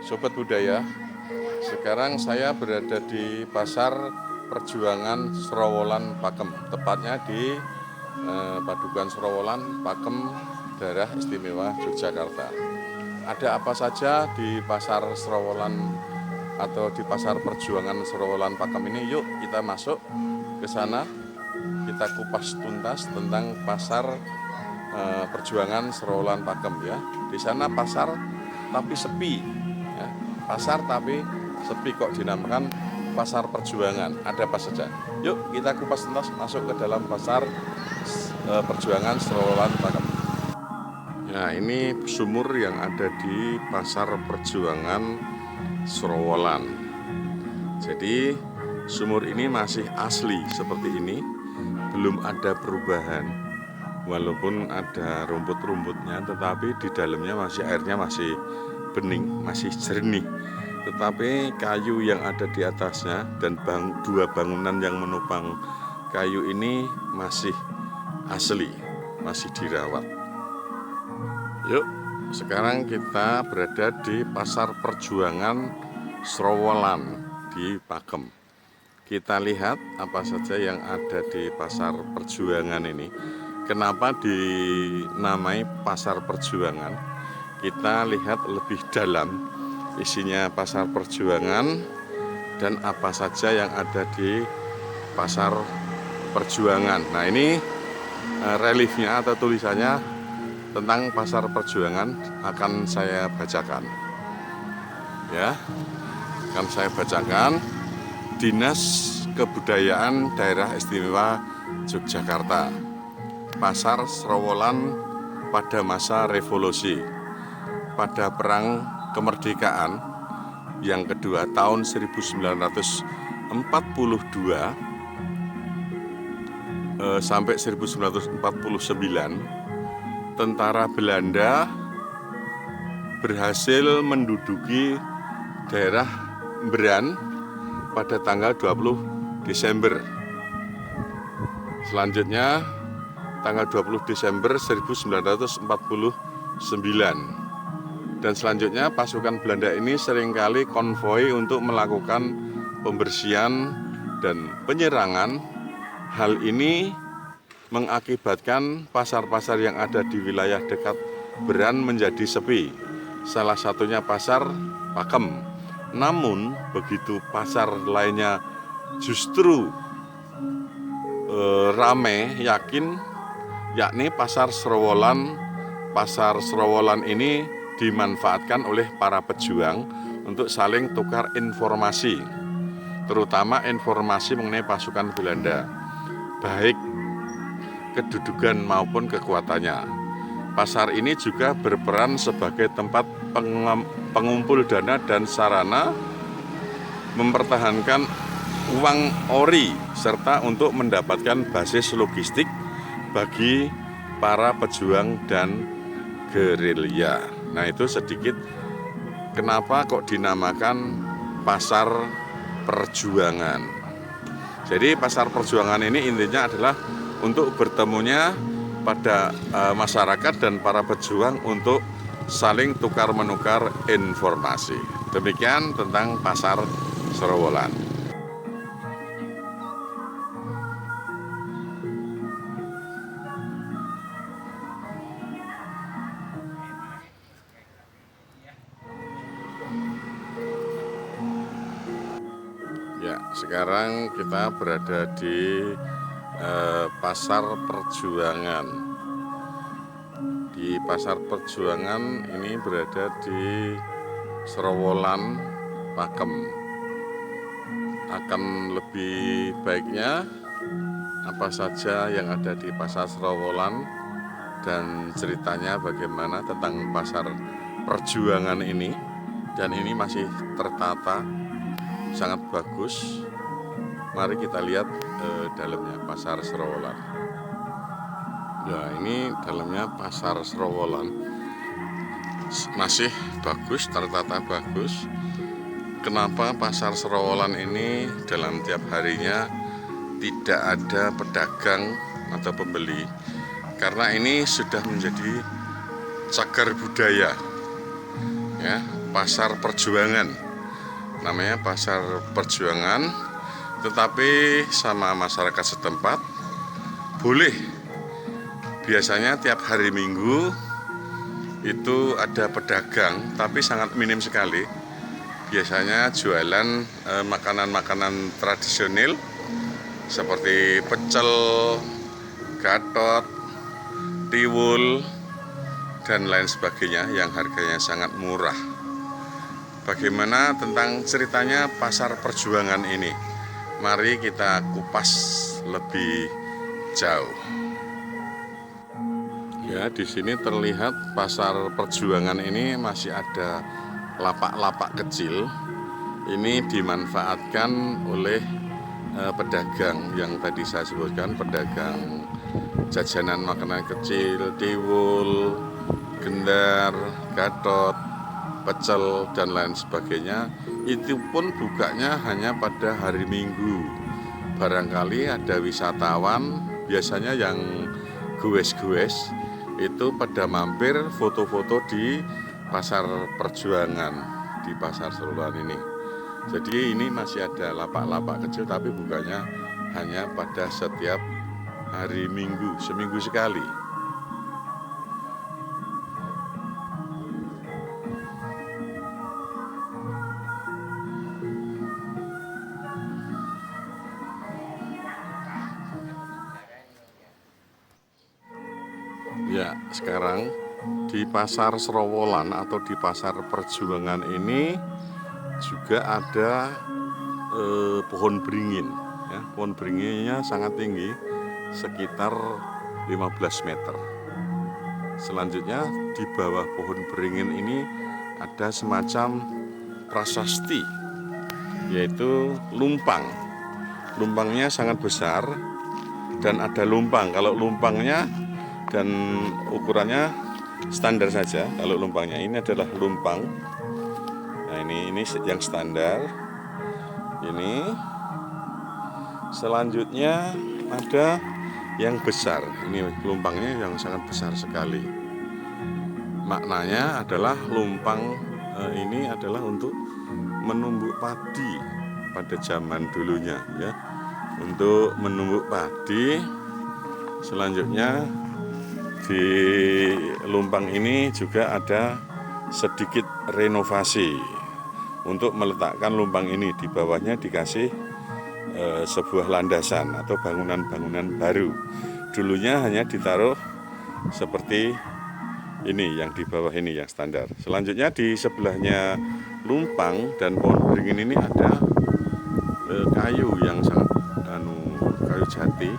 Sobat Budaya, sekarang saya berada di Pasar Perjuangan Srowolan Pakem, tepatnya di Padukan Srowolan Pakem, Daerah Istimewa Yogyakarta. Ada apa saja di Pasar Srowolan atau di Pasar Perjuangan Srowolan Pakem ini? Yuk kita masuk ke sana, kita kupas tuntas tentang Pasar Perjuangan Srowolan Pakem ya. Di sana pasar tapi sepi ya. Pasar tapi sepi, kok dinamakan Pasar Perjuangan. Ada apa saja? Yuk kita kupas tuntas masuk ke dalam Pasar Perjuangan Srowolan Pakem. Nah, ini sumur yang ada di Pasar Perjuangan Srowolan. Jadi sumur ini masih asli seperti ini, belum ada perubahan. Walaupun ada rumput-rumputnya, tetapi di dalamnya airnya masih bening, masih jernih. Tetapi kayu yang ada di atasnya dan dua bangunan yang menopang kayu ini masih asli, masih dirawat. Yuk, sekarang kita berada di Pasar Perjuangan Srowolan di Pakem. Kita lihat apa saja yang ada di Pasar Perjuangan ini. Kenapa dinamai Pasar Perjuangan? Kita lihat lebih dalam isinya Pasar Perjuangan dan apa saja yang ada di Pasar Perjuangan. Nah, ini reliefnya atau tulisannya tentang Pasar Perjuangan akan saya bacakan. Ya, akan saya bacakan. Dinas Kebudayaan Daerah Istimewa Yogyakarta. Pasar Srowolan pada masa revolusi, pada perang kemerdekaan yang kedua tahun 1942 sampai 1949, tentara Belanda berhasil menduduki daerah Meran pada tanggal 20 Desember. Selanjutnya tanggal 20 Desember 1949. Dan selanjutnya pasukan Belanda ini seringkali konvoi untuk melakukan pembersihan dan penyerangan. Hal ini mengakibatkan pasar-pasar yang ada di wilayah dekat Meran menjadi sepi. Salah satunya Pasar Pakem. Namun begitu pasar lainnya justru ramai, yakni Pasar Srowolan. Pasar Srowolan ini dimanfaatkan oleh para pejuang untuk saling tukar informasi, terutama informasi mengenai pasukan Belanda, baik kedudukan maupun kekuatannya. Pasar ini juga berperan sebagai tempat pengumpul dana dan sarana mempertahankan uang ori serta untuk mendapatkan basis logistik bagi para pejuang dan gerilya. Nah, itu sedikit kenapa kok dinamakan Pasar Perjuangan. Jadi Pasar Perjuangan ini intinya adalah untuk bertemunya pada masyarakat dan para pejuang untuk saling tukar-menukar informasi. Demikian tentang Pasar Srowolan. Ya, sekarang kita berada di Pasar Perjuangan. Di Pasar Perjuangan ini berada di Srowolan Pakem. Akan lebih baiknya apa saja yang ada di Pasar Srowolan dan ceritanya bagaimana tentang Pasar Perjuangan ini. Dan ini masih tertata, sangat bagus. Mari kita lihat dalamnya Pasar Srowolan. Ya, ini dalamnya Pasar Srowolan masih bagus, tertata bagus. Kenapa Pasar Srowolan ini dalam tiap harinya tidak ada pedagang atau pembeli? Karena ini sudah menjadi cagar budaya. Ya, pasar perjuangan, namanya pasar perjuangan, tetapi sama masyarakat setempat boleh, biasanya tiap hari Minggu itu ada pedagang, tapi sangat minim sekali. Biasanya jualan makanan-makanan tradisional seperti pecel, gatot, tiwul, dan lain sebagainya yang harganya sangat murah. Bagaimana tentang ceritanya pasar perjuangan ini? Mari kita kupas lebih jauh. Ya, di sini terlihat pasar perjuangan ini masih ada lapak-lapak kecil. Ini dimanfaatkan oleh pedagang yang tadi saya sebutkan, pedagang jajanan makanan kecil, tiwul, gendar, gatot, pecel, dan lain sebagainya. Itu pun bukanya hanya pada hari Minggu. Barangkali ada wisatawan, biasanya yang goes-goes, itu pada mampir foto-foto di pasar perjuangan, di pasar Srowolan ini. Jadi ini masih ada lapak-lapak kecil, tapi bukanya hanya pada setiap hari Minggu, seminggu sekali. Ya, sekarang di pasar Srowolan atau di pasar perjuangan ini juga ada pohon beringin. Ya, pohon beringinnya sangat tinggi, sekitar 15 meter. Selanjutnya di bawah pohon beringin ini ada semacam prasasti, yaitu lumpang. Lumpangnya sangat besar dan ada lumpang. Kalau lumpangnya dan ukurannya standar saja. Kalau lumpangnya ini adalah lumpang. Nah, ini yang standar. Ini selanjutnya ada yang besar. Ini lumpangnya yang sangat besar sekali. Maknanya adalah lumpang ini adalah untuk menumbuk padi pada zaman dulunya, ya. Untuk menumbuk padi. Selanjutnya di lumpang ini juga ada sedikit renovasi untuk meletakkan lumpang ini. Di bawahnya dikasih sebuah landasan atau bangunan-bangunan baru. Dulunya hanya ditaruh seperti ini, yang di bawah ini yang standar. Selanjutnya di sebelahnya lumpang dan pohon beringin ini ada kayu yang sangat kayu jati.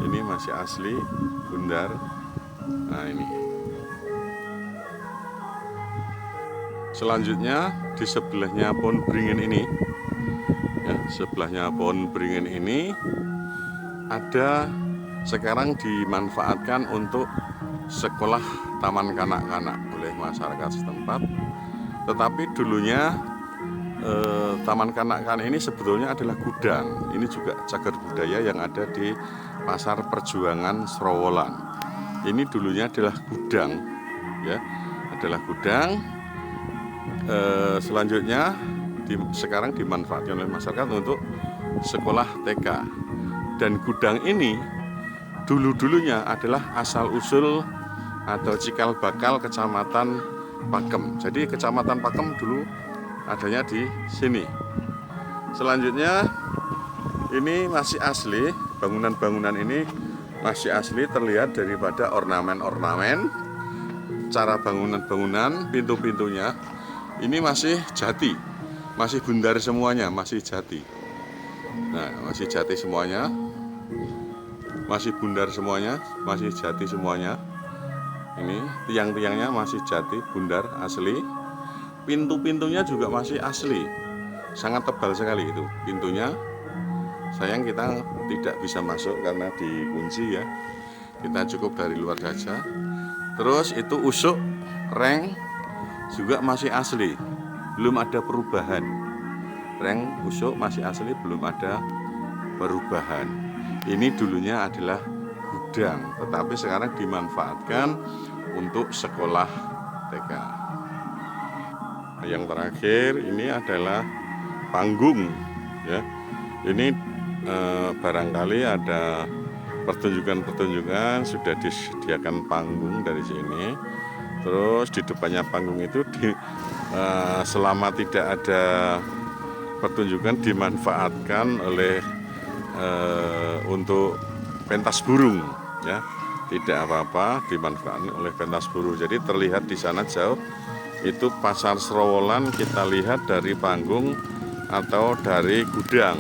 Ini masih asli, bundar. Nah, ini. Selanjutnya di sebelahnya pohon beringin ini, ya, sebelahnya pohon beringin ini ada sekarang dimanfaatkan untuk sekolah taman kanak-kanak oleh masyarakat setempat. Tetapi dulunya taman kanak-kanak ini sebetulnya adalah gudang. Ini juga cagar budaya yang ada di pasar perjuangan Srowolan. Ini dulunya adalah gudang, ya, adalah gudang. Selanjutnya sekarang dimanfaatkan oleh masyarakat untuk sekolah TK. Dan gudang ini dulu-dulunya adalah asal-usul atau cikal bakal Kecamatan Pakem. Jadi Kecamatan Pakem dulu adanya di sini. Selanjutnya ini masih asli, bangunan-bangunan ini masih asli, terlihat daripada ornamen-ornamen, cara bangunan-bangunan, pintu-pintunya ini masih jati, masih bundar semuanya, masih jati. Nah, masih jati semuanya, masih bundar semuanya, masih jati semuanya. Ini tiang-tiangnya masih jati, bundar, asli. Pintu-pintunya juga masih asli, sangat tebal sekali itu pintunya. Sayang kita tidak bisa masuk karena dikunci, ya. Kita cukup dari luar saja. Terus itu usuk, reng juga masih asli, belum ada perubahan. Reng, usuk masih asli, belum ada perubahan. Ini dulunya adalah gudang, tetapi sekarang dimanfaatkan untuk sekolah TK. yang terakhir ini adalah panggung ya. Ini barangkali ada pertunjukan-pertunjukan, sudah disediakan panggung dari sini. Terus di depannya panggung itu selama tidak ada pertunjukan dimanfaatkan oleh untuk pentas burung ya. Tidak apa-apa, dimanfaatkan oleh pentas burung. Jadi terlihat di sana jauh itu pasar Srowolan, kita lihat dari panggung atau dari gudang.